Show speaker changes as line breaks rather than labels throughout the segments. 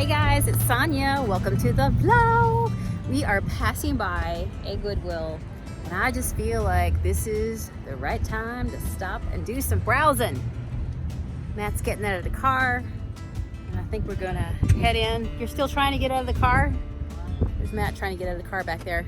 Hey guys, it's Sonia. Welcome to the vlog. We are passing by a Goodwill and I just feel like this is the right time to stop and do some browsing. Matt's getting out of the car and I think we're gonna head in. You're still trying to get out of the car? There's Matt trying to get out of the car back there.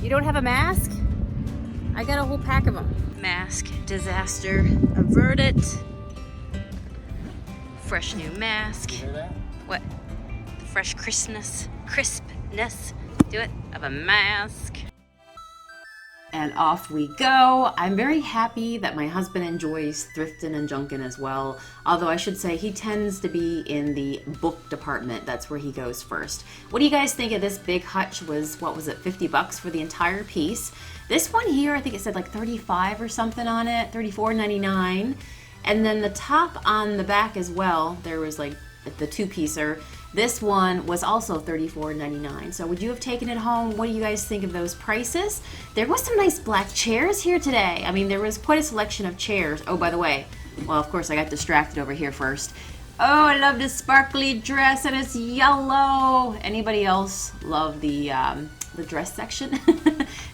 You don't have a mask? I got a whole pack of them. Mask disaster averted. Fresh new mask.
You hear that?
What? The fresh crispness, do it, of a mask. And off we go. I'm very happy that my husband enjoys thrifting and junkin as well. Although I should say he tends to be in the book department. That's where he goes first. What do you guys think of this big hutch? What was it, 50 bucks for the entire piece? This one here, I think it said like 35 or something on it, $34.99. And then the top on the back as well, there was like the two-piecer. This one was also $34.99. So would you have taken it home? What do you guys think of those prices? There was some nice black chairs here today. I mean, there was quite a selection of chairs. Oh, by the way, well, of course, I got distracted over here first. Oh, I love this sparkly dress and it's yellow. Anybody else love the dress section?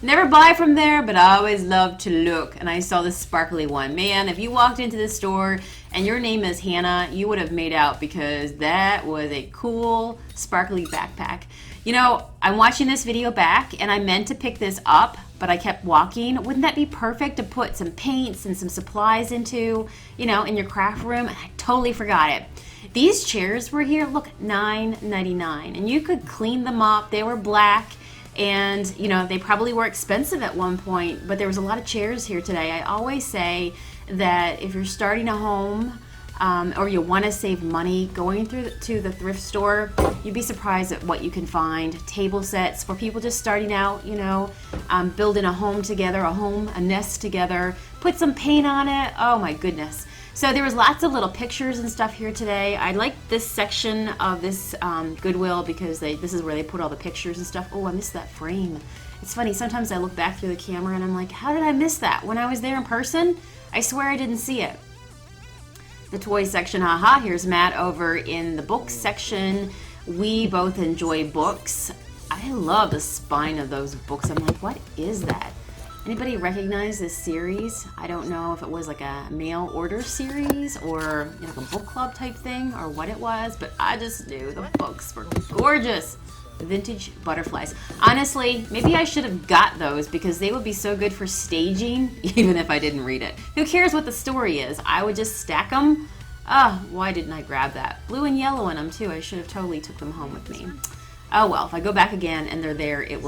Never buy from there, but I always love to look. And I saw this sparkly one. Man, if you walked into this store and your name is Hannah, you would have made out because that was a cool, sparkly backpack. You know, I'm watching this video back and I meant to pick this up, but I kept walking. Wouldn't that be perfect to put some paints and some supplies into, you know, in your craft room? I totally forgot it. These chairs were here, look, $9.99. And you could clean them up. They were black. And, you know, they probably were expensive at one point, but there was a lot of chairs here today. I always say that if you're starting a home or you want to save money, going to the thrift store, you'd be surprised at what you can find. Table sets for people just starting out, you know, building a home together, a nest together, put some paint on it. Oh my goodness. So there was lots of little pictures and stuff here today. I like this section of this Goodwill because this is where they put all the pictures and stuff. Oh, I missed that frame. It's funny, sometimes I look back through the camera and I'm like, how did I miss that? When I was there in person, I swear I didn't see it. The toy section, haha, here's Matt over in the books section. We both enjoy books. I love the spine of those books. I'm like, what is that? Anybody recognize this series? I don't know if it was like a mail order series or, you know, like a book club type thing or what it was, but I just knew the books were gorgeous. The vintage butterflies. Honestly, maybe I should have got those because they would be so good for staging, even if I didn't read it. Who cares what the story is? I would just stack them. Oh, why didn't I grab that? Blue and yellow in them too. I should have totally took them home with me. Oh well, if I go back again and they're there, it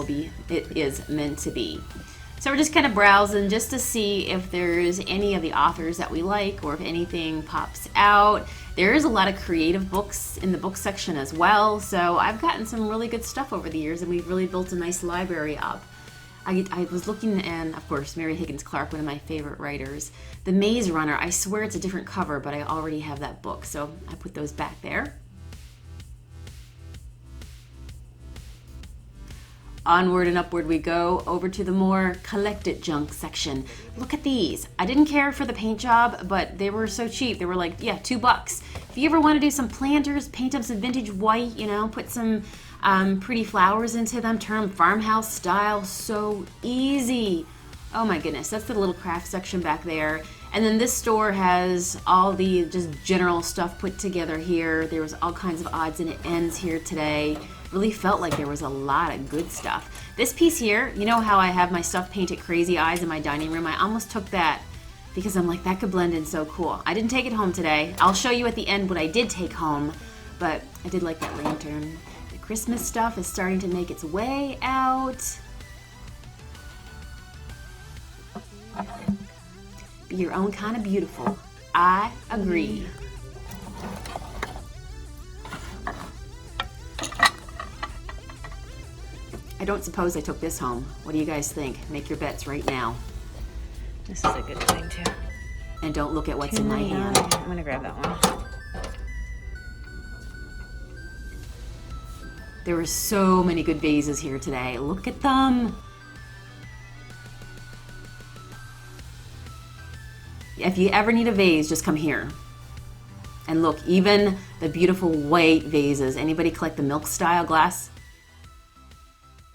is meant to be. So we're just kind of browsing just to see if there's any of the authors that we like or if anything pops out. There is a lot of creative books in the book section as well. So I've gotten some really good stuff over the years and we've really built a nice library up. I was looking, and of course, Mary Higgins Clark, one of my favorite writers. The Maze Runner, I swear it's a different cover, but I already have that book. So I put those back there. Onward and upward we go, over to the more collected junk section. Look at these. I didn't care for the paint job, but they were so cheap. They were like, yeah, $2. If you ever want to do some planters, paint up some vintage white, you know, put some pretty flowers into them, turn them farmhouse style, so easy. Oh my goodness, that's the little craft section back there. And then this store has all the just general stuff put together here. There was all kinds of odds and ends here today. Really felt like there was a lot of good stuff. This piece here, you know how I have my stuff painted crazy eyes in my dining room? I almost took that because I'm like, that could blend in so cool. I didn't take it home today. I'll show you at the end what I did take home, but I did like that lantern. The Christmas stuff is starting to make its way out. Be your own kind of beautiful. I agree. I don't suppose I took this home. What do you guys think? Make your bets right now.
This is a good thing too.
And don't look at what's in my hand.
I'm gonna grab that one.
There were so many good vases here today. Look at them. If you ever need a vase, just come here. And look, even the beautiful white vases. Anybody collect the milk style glass?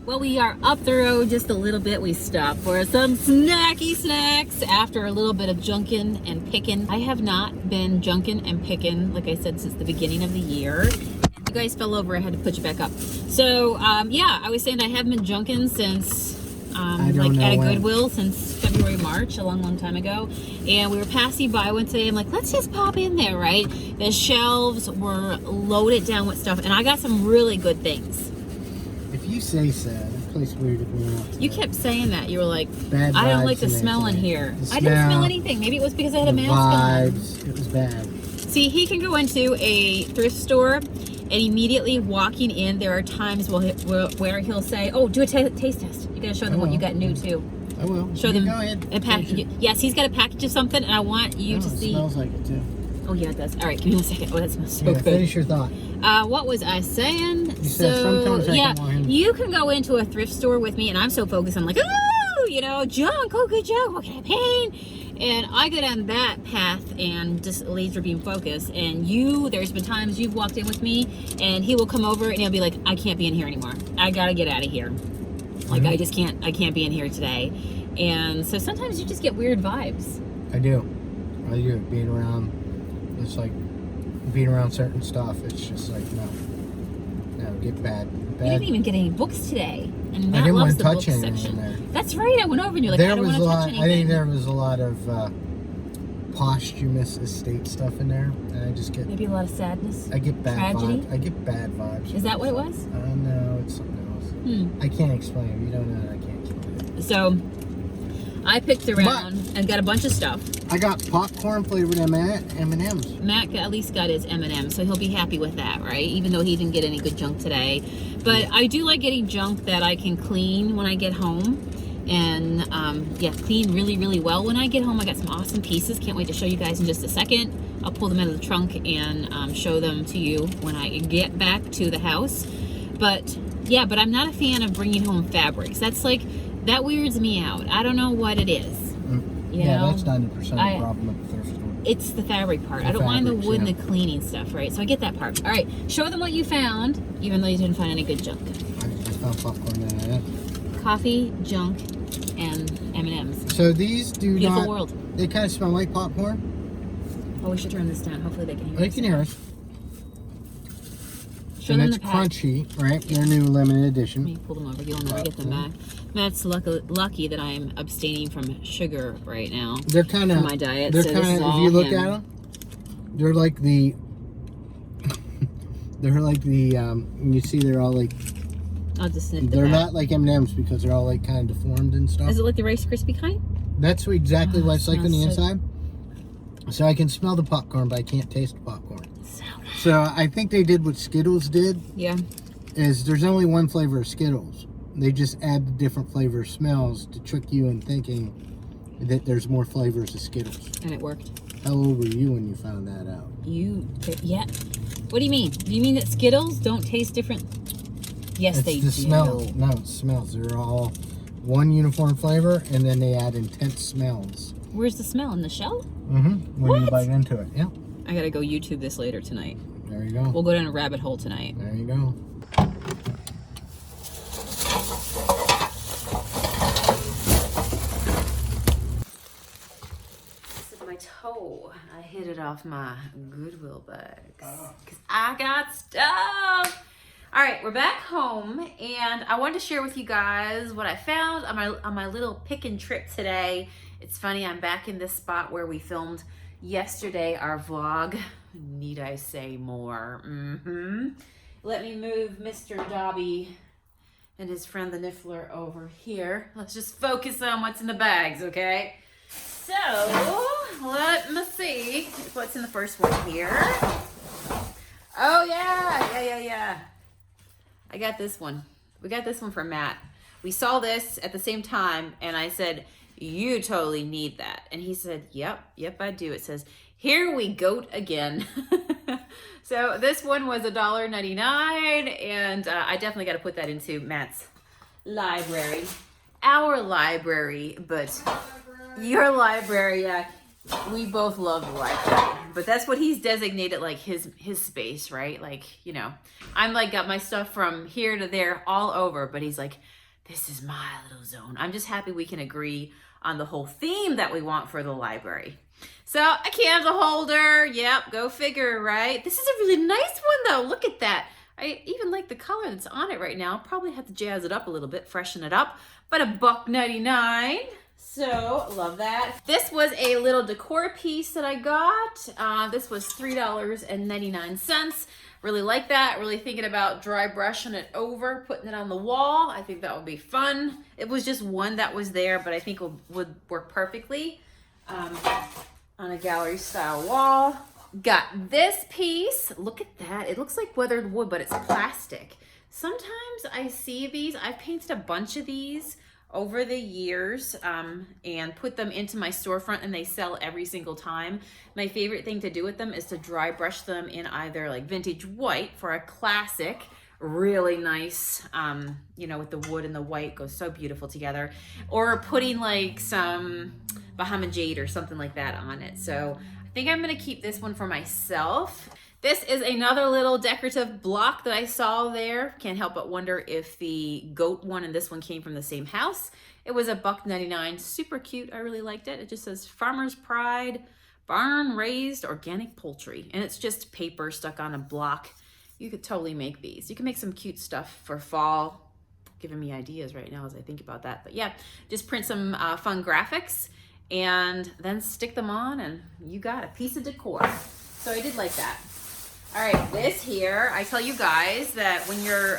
Well, we are up the road just a little bit. We stopped for some snacky snacks after a little bit of junkin and pickin. I have not been junkin and pickin, like I said, since the beginning of the year. You guys fell over, I had to put you back up. So, yeah, I was saying I haven't been junkin since, like at a Goodwill since February, March, a long time ago. And we were passing by one day. I'm like, let's just pop in there, right? The shelves were loaded down with stuff, and I got some really good things.
If you say so, that place weirded me out.
You kept saying that. You were like,
Bad
I don't
vibes
like the smell in here.
The
I didn't smell anything. Maybe it was because I had a mask on.
Vibes. It was bad.
See, he can go into a thrift store, and immediately walking in, there are times where he'll say, oh, do a taste test. You gotta show them what you got new too.
I will.
Show them
Go ahead.
a package. Yes, he's got a package of something, and I want you to see.
It smells like it too.
Oh yeah, it does. All right, give me 1 second. Oh, that smells so good.
Finish your thought.
What was I saying?
You said sometimes I
yeah,
can want him.
you can go into a thrift store with me, and I'm so focused. I'm like, oh, you know, junk. Oh, good junk. What can I paint? And I go down that path and just laser beam focus. And there's been times you've walked in with me, and he will come over and he'll be like, I can't be in here anymore. I gotta get out of here. Like, I can't be in here today. And so sometimes you just get weird vibes.
I do. Being around, it's like being around certain stuff. It's just like, no, get bad.
You didn't even get any books today. And Matt
I didn't
loves
want
the
to
book
touch anything
section.
in there.
That's right. I went over and you're like, I don't want to touch anything.
I think there was a lot of posthumous estate stuff in there, and I just get
maybe a lot of sadness.
I get bad
tragedy.
vibes. I get bad vibes.
Is that what it was?
I don't know. It's something else. I can't explain it. You don't know. I can't explain it.
So I picked around and got a bunch of stuff.
I got popcorn flavored M&Ms.
Matt at least got his M&Ms, so he'll be happy with that, right? Even though he didn't get any good junk today. But I do like getting junk that I can clean when I get home. And clean really, really well when I get home. I got some awesome pieces. Can't wait to show you guys in just a second. I'll pull them out of the trunk and show them to you when I get back to the house. But I'm not a fan of bringing home fabrics. That weirds me out. I don't know what it is. You know?
That's 90% of the problem at the thrift store.
It's the fabric part. I don't mind the wood and the cleaning stuff, right? So I get that part. All right, show them what you found, even though you didn't find any good junk.
I found popcorn in it.
Coffee, junk, and M&Ms.
So these do
Beautiful
not...
world.
They kind of smell like popcorn.
Oh, we should turn this down. Hopefully they can hear us.
They can hear us.
Show
And
them
it's
the pack.
crunchy, right? They're new limited edition.
Let me pull them over. You'll never get them back. Matt's lucky that I'm abstaining from sugar right now.
They're kind of...
For my diet.
They're
so
kind
this is
of... If
all
you look
him.
at them, they're like the... they're like the... you see they're all like...
I'll just sniff the
They're
back.
not like M&Ms because they're all like kind of deformed and stuff.
Is it like the Rice Krispie kind?
That's exactly what it's like on the
smells so-
inside. So I can smell the popcorn, but I can't taste the popcorn.
So nice.
So I think they did what Skittles did.
Yeah.
Is there's only one flavor of Skittles. They just add the different flavor smells to trick you in thinking that there's more flavors of Skittles.
And it worked.
How old were you when you found that out?
Yeah. What do you mean? Do you mean that Skittles don't taste different? Yes,
It's
they
the
do.
smell. No, it smells. They're all one uniform flavor, and then they add intense smells.
Where's the smell? In the shell?
Mm-hmm. When you bite into it, yeah.
I gotta go YouTube this later tonight.
There you go.
We'll go down a rabbit hole tonight.
There you go.
This is my toe. I hit it off my Goodwill bags. Because I got stuff. All right, we're back home, and I wanted to share with you guys what I found on my little pickin' trip today. It's funny, I'm back in this spot where we filmed yesterday our vlog. Need I say more? Let me move Mr. Dobby and his friend the Niffler over here. Let's just focus on what's in the bags, okay? So, let me see what's in the first one here. Oh, yeah. I got this one. We got this one for Matt. We saw this at the same time, and I said, you totally need that. And he said, yep, I do. It says, here we go again. So this one was $1.99, and I definitely got to put that into Matt's library. Our library, but your library, yeah. we both love the library, but that's what he's designated like his space, right? Like, you know, I'm like got my stuff from here to there all over, but he's like, this is my little zone. I'm just happy we can agree on the whole theme that we want for the library. So a candle holder, yep, go figure, right? This is a really nice one though. Look at that. I even like the color that's on it right now. Probably have to jazz it up a little bit, freshen it up, but $1.99. So love that. This was a little decor piece that I got. This was $3.99. Really like that. Really thinking about dry brushing it over, putting it on the wall. I think that would be fun. It was just one that was there, but I think would work perfectly on a gallery style wall. Got this piece. Look at that. It looks like weathered wood, but it's plastic. Sometimes I see these. I've painted a bunch of these over the years and put them into my storefront, and they sell every single time. My favorite thing to do with them is to dry brush them in either like vintage white for a classic, really nice, you know, with the wood and the white goes so beautiful together, or putting like some Bahama jade or something like that on it. So I think I'm gonna keep this one for myself. This is another little decorative block that I saw there. Can't help but wonder if the goat one and this one came from the same house. It was $1.99, super cute. I really liked it. It just says Farmer's Pride, barn raised organic poultry. And it's just paper stuck on a block. You could totally make these. You can make some cute stuff for fall. Giving me ideas right now as I think about that. But yeah, just print some fun graphics and then stick them on and you got a piece of decor. So I did like that. All right, this here, I tell you guys that when you're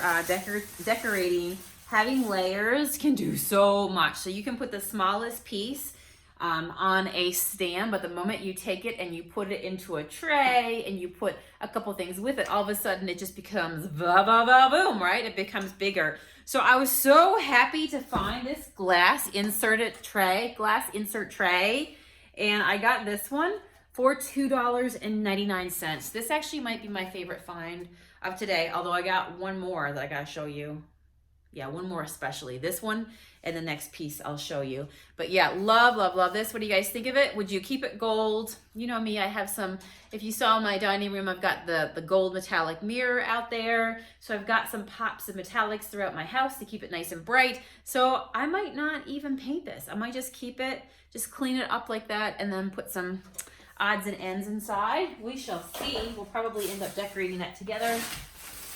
decorating, having layers can do so much. So you can put the smallest piece on a stand, but the moment you take it and you put it into a tray and you put a couple things with it, all of a sudden it just becomes boom, right? It becomes bigger. So I was so happy to find this glass insert tray, and I got this one for $2.99. This actually might be my favorite find of today, although I got one more that I gotta show you. Yeah, one more especially. This one and the next piece I'll show you. But yeah, love, love, love this. What do you guys think of it? Would you keep it gold? You know me, I have some, if you saw my dining room, I've got the gold metallic mirror out there. So I've got some pops of metallics throughout my house to keep it nice and bright. So I might not even paint this. I might just keep it, just clean it up like that and then put some odds and ends inside. We shall see. We'll probably end up decorating that together.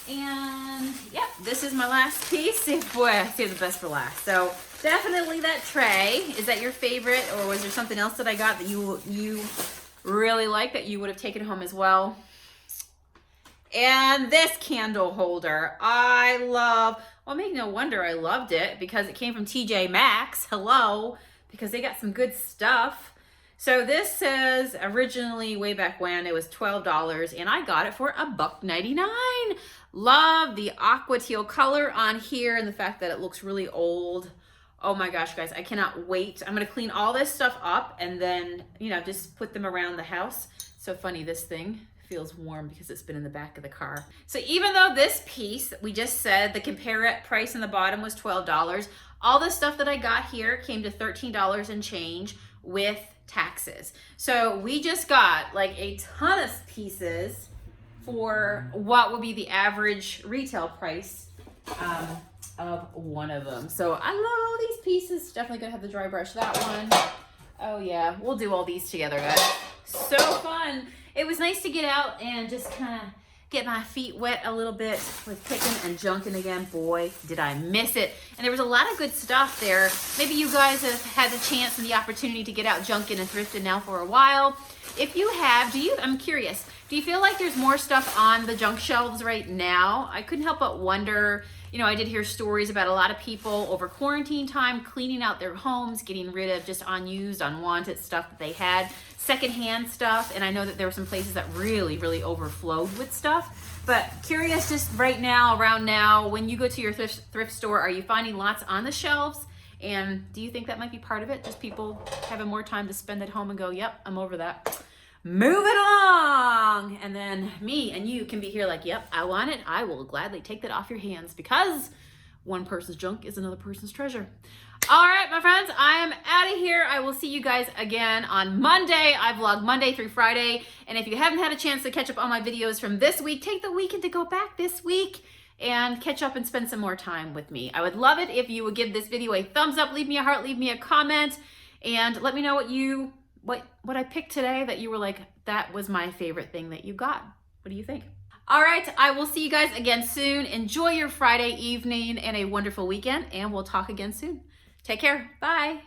And yep, this is my last piece. Boy, I saved the best for last. So definitely that tray. Is that your favorite, or was there something else that I got that you really like that you would have taken home as well? And this candle holder, I love. Well, make no wonder I loved it because it came from TJ Maxx. Hello, because they got some good stuff. So this says originally way back when it was $12 and I got it for $1.99. Love the aqua teal color on here and the fact that it looks really old. Oh my gosh, guys, I cannot wait. I'm gonna clean all this stuff up and then, you know, just put them around the house. So funny, this thing feels warm because it's been in the back of the car. So even though this piece, we just said the compare price in the bottom was $12, all the stuff that I got here came to $13 and change with taxes. So we just got like a ton of pieces for what would be the average retail price of one of them. So I love all these pieces. Definitely gonna have to dry brush that one. Oh yeah, we'll do all these together, guys. So fun. It was nice to get out and just kind of get my feet wet a little bit with picking and junkin again. Boy, did I miss it. And there was a lot of good stuff there. Maybe you guys have had the chance and the opportunity to get out junkin and thrifting now for a while. If you have, I'm curious, do you feel like there's more stuff on the junk shelves right now? I couldn't help but wonder, you know, I did hear stories about a lot of people over quarantine time cleaning out their homes, getting rid of just unused, unwanted stuff that they had, secondhand stuff. And I know that there were some places that really, really overflowed with stuff. But curious just right now, around now, when you go to your thrift store, are you finding lots on the shelves? And do you think that might be part of it? Just people having more time to spend at home and go, yep, I'm over that. Move it along. And then me and you can be here like, yep, I want it. I will gladly take that off your hands because one person's junk is another person's treasure. All right, my friends, I am out of here. I will see you guys again on Monday. I vlog Monday through Friday. And if you haven't had a chance to catch up on my videos from this week, take the weekend to go back this week and catch up and spend some more time with me. I would love it if you would give this video a thumbs up, leave me a heart, leave me a comment, and let me know what I picked today that you were like, that was my favorite thing that you got. What do you think? All right, I will see you guys again soon. Enjoy your Friday evening and a wonderful weekend, and we'll talk again soon. Take care. Bye.